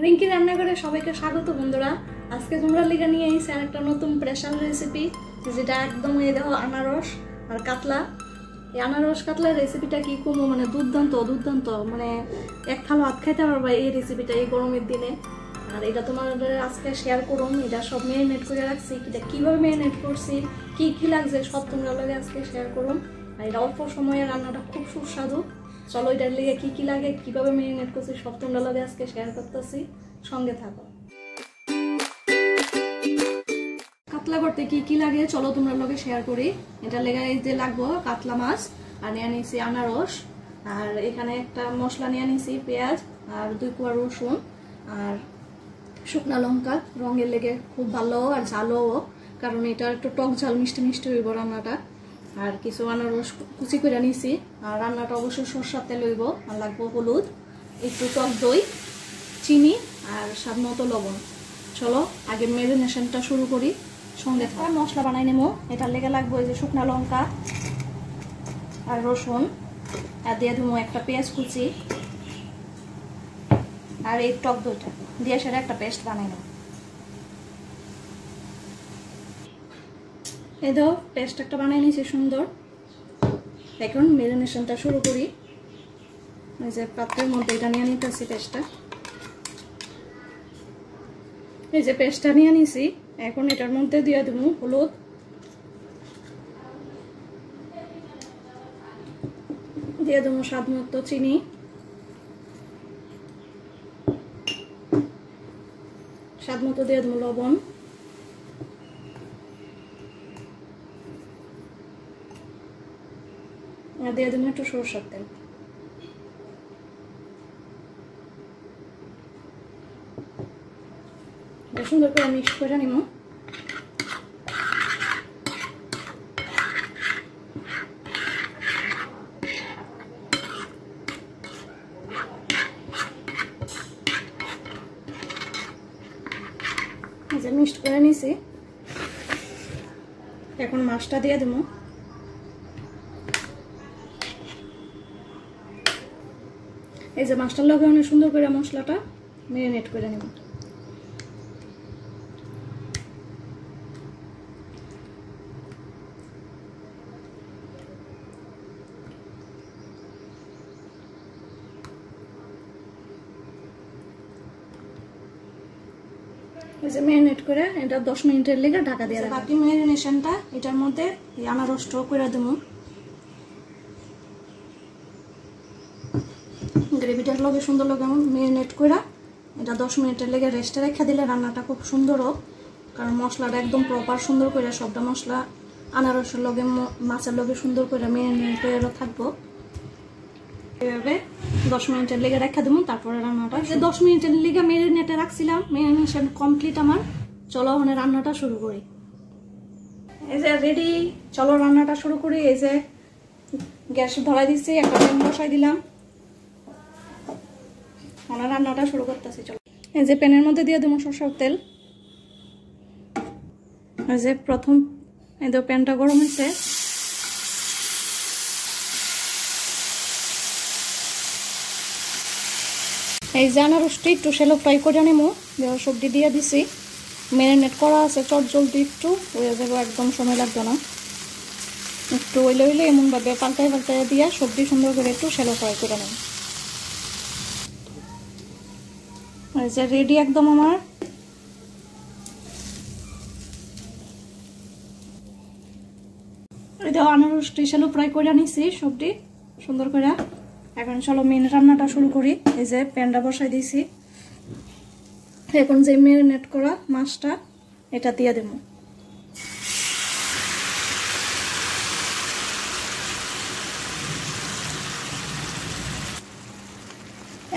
রিঙ্কি রান্নাঘরে সবাইকে স্বাগত বন্ধুরা। আজকে তোমরা লিগা নিয়ে এসেছি আর একটা নতুন স্পেশাল রেসিপি, যেটা একদম এই দেখো আনারস আর কাতলা। এই আনারস কাতলার রেসিপিটা কি কমো, মানে দুর্দান্ত দুর্দান্ত, মানে এক থালা ভাত খাইতে পারবা এই রেসিপিটা এই গরমের দিনে। আর এটা তোমাদের আজকে শেয়ার করুন। এটা সব ম্যারিনেট করে রাখছি, এটা কীভাবে ম্যারিনেট করছি, কি কি লাগছে সব তোমরা লাগে আজকে শেয়ার করুন। আর এটা অল্প সময়ে রান্নাটা খুব সুস্বাদু। চলো এটার লেগে কি কি লাগে, কিভাবে ম্যারিনেট করছি সব তোমরা লাগে আজকে শেয়ার করতেছি, সঙ্গে থাকো। কাতলা করতে কি কি লাগে চলো তোমরা লগে শেয়ার করি। এটা লেগে এই যে লাগবো কাতলা মাছ, আর নিয়ে নিছি আনারস, আর এখানে একটা মশলা নিয়ে নিছি পেঁয়াজ আর 2 কোয়া রসুন আর শুকনা লঙ্কা, রঙের লেগে খুব ভালো আর ঝালও, কারণ এটা একটু টক ঝাল মিষ্টি মিষ্টি হইব রান্নাটা। আর কিছু আনারস কুচি করে নিছি, আর রান্নাটা অবশ্যই সরষের তেল হইব। আর লাগবো হলুদ, একটু টক দই, চিনি আর স্বাদ মতো লবণ। চলো আগে ম্যারিনেশনটা শুরু করি, সঙ্গে থাকা মশলা বানাই নেবো। এটার লেগে লাগবো এই যে শুকনা লঙ্কা আর রসুন, আর দিয়ে দেবো একটা পেঁয়াজ কুচি, আর এই টক দইটা দিয়ে সেটা একটা পেস্ট বানাই নেব। এই তো পেস্ট একটা বানাই নিয়েছি সুন্দর। এখন ম্যারিনেশনটা শুরু করি। এই যে পাত্রের মধ্যে এটা নিয়ে নিতেছি পেস্টটা, এই যে পেস্টটা নিয়ে নিছি। এখন এটার মধ্যে দিয়ে দেবো হলুদ, দিয়ে দেবো স্বাদ মতো চিনি, স্বাদ মতো দিয়ে দেবো লবণ, আর দিয়ে দেবো একটু সরষের তেল। সুন্দর করে মিক্স করে নিব। মিক্সড করে নিছি, এখন মাছটা দিয়ে দেবো। এই যে মাছটার লগে অনেক সুন্দর করে মশলাটা ম্যারিনেট করে নেব। এই যে ম্যারিনেট করে এটা 10 মিনিটের লেগে ঢাকা দিয়ে রাখবো। বাকি ম্যারিনেশনটা এটার মধ্যে আনারসটাও করে দেবো। গ্রেভিটার লগে সুন্দর লগে ম্যারিনেট করে এটা 10 মিনিটের লেগে রেস্টে রেখে দিলে রান্নাটা খুব সুন্দর হোক, কারণ মশলাটা একদম প্রপার সুন্দর করে সবটা মশলা আনারসের লগে মাছের লগে সুন্দর করে ম্যারিনেট করে থাকবো। এভাবে 10 মিনিটের লেগে রেখে দেবো, তারপরে রান্নাটা 10 মিনিটের লেগে ম্যারিনেটে রাখছিলাম। ম্যারিনেশন কমপ্লিট আমার। চলো মানে রান্নাটা শুরু করি। এই যে রেডি, চলো রান্নাটা শুরু করি। এই যে গ্যাস ধরাই দিচ্ছি, একটা প্যান বসাই দিলাম, মানে রান্নাটা শুরু করতেছি। চলো এই যে প্যানের মধ্যে দিয়ে দেবো সরষের তেল। এই যে প্রথম এই যে প্যানটা গরম হয়েছে, এই যে আনারসটি একটু শ্যালো ফ্রাই করে নেবো। সবজি দিয়ে দিছি, ম্যারিনেট করা আছে, চট জলদি একটু হয়ে যাবো, একদম সময় লাগবে না। একটু ওইলে ওইলে এমনভাবে পাল্টাই পাল্টাই দিয়ে সবজি সুন্দর করে একটু শ্যালো ফ্রাই করে নেব। এই যে রেডি একদম আমার। এই দেখো আনারসটি শ্যালো ফ্রাই করে নিছি সবজি সুন্দর করে। এখন চলো মেন রান্নাটা শুরু করি। এই যে প্যানটা বসাই দিয়েছি, এখন যে ম্যারিনেট করা মাছটা এটা দিয়ে দেব।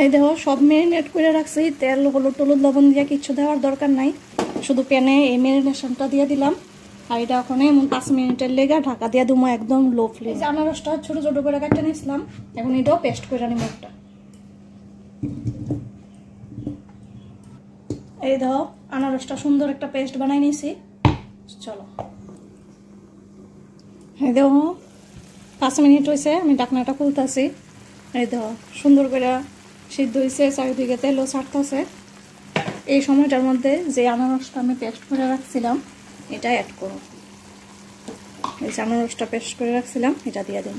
এই দেখো সব ম্যারিনেট করে রাখছি, তেল হলুদ টলুদ লবণ দিয়ে কিচ্ছু দেওয়ার দরকার নাই, শুধু প্যানে এই ম্যারিনেশনটা দিয়ে দিলাম। আর এটা এখন এমন 5 মিনিটের লেগে ঢাকা দিয়ে দেবো একদম লো ফ্লেম। আনারসটা ছোট ছোট করে কাটতে নিয়েছিলাম, এখন এটাও পেস্ট করে নিব একটা। এই দেখো আনারসটা সুন্দর একটা পেস্ট বানাই নিয়েছি। চলো এই দেখো 5 মিনিট হয়েছে, আমি ঢাকনাটা খুলতেছি। এই দেখো সুন্দর করে সিদ্ধ হয়েছে, চারিদিকে তেলও ছাড়তেছে। এই সময়টার মধ্যে যে আনারসটা আমি পেস্ট করে রাখছিলাম এটা অ্যাড করো। এই যে আনারসটা পেস্ট করে রাখছিলাম এটা দিয়ে দিন।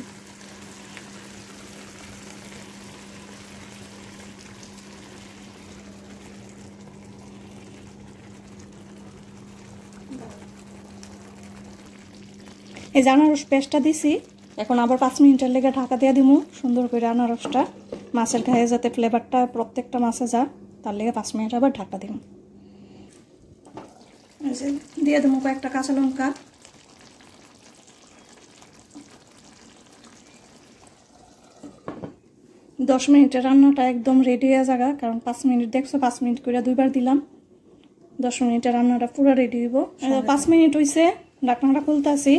এই যে আনারস পেস্টটা দিছি, এখন আবার 5 মিনিটের লেগে ঢাকা দিয়ে দিব সুন্দর করে আনারসটা মাছের গায়ে যাতে ফ্লেভারটা প্রত্যেকটা মাছে যা, তার লেগে 5 মিনিট আবার ঢাকা দিব। এই যে দিয়ে দেবো কয়েকটা কাঁচা লঙ্কা। দশ মিনিটের রান্নাটা একদম রেডি হয়ে যাবে, কারণ 5 মিনিট দেখছো 5 মিনিট করে 2বার দিলাম। 10 মিনিটের রান্নাটা পুরো রেডি হইব। 5 মিনিট হয়েছে, ঢাকনাটা খুলতেছি।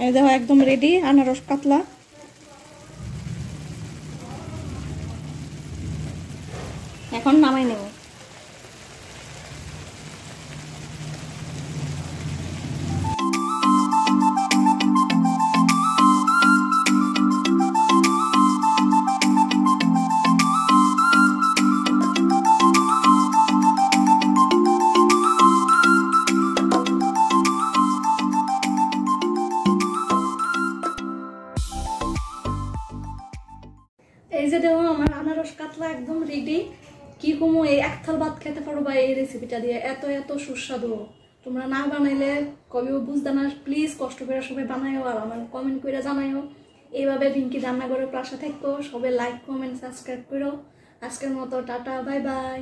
এই দেখো একদম রেডি আনারস কাতলা। এখন নামাই নেব। এই যে দেখো আমার আনারস কাতলা একদম রেডি। কি কমো, এই এক থাল ভাত খেতে পারবা এই রেসিপিটা দিয়ে, এত এত সুস্বাদু। তোমরা না বানাইলে কবেও বুঝতে না, প্লিজ কষ্ট করে সবাই বানাইও আর আমার কমেন্ট করে জানাইও। এইভাবে রিঙ্কি রান্নাঘরের পাশে থাকো, সবাই লাইক কমেন্ট সাবস্ক্রাইব করো। আজকের মতো টাটা, বাই বাই।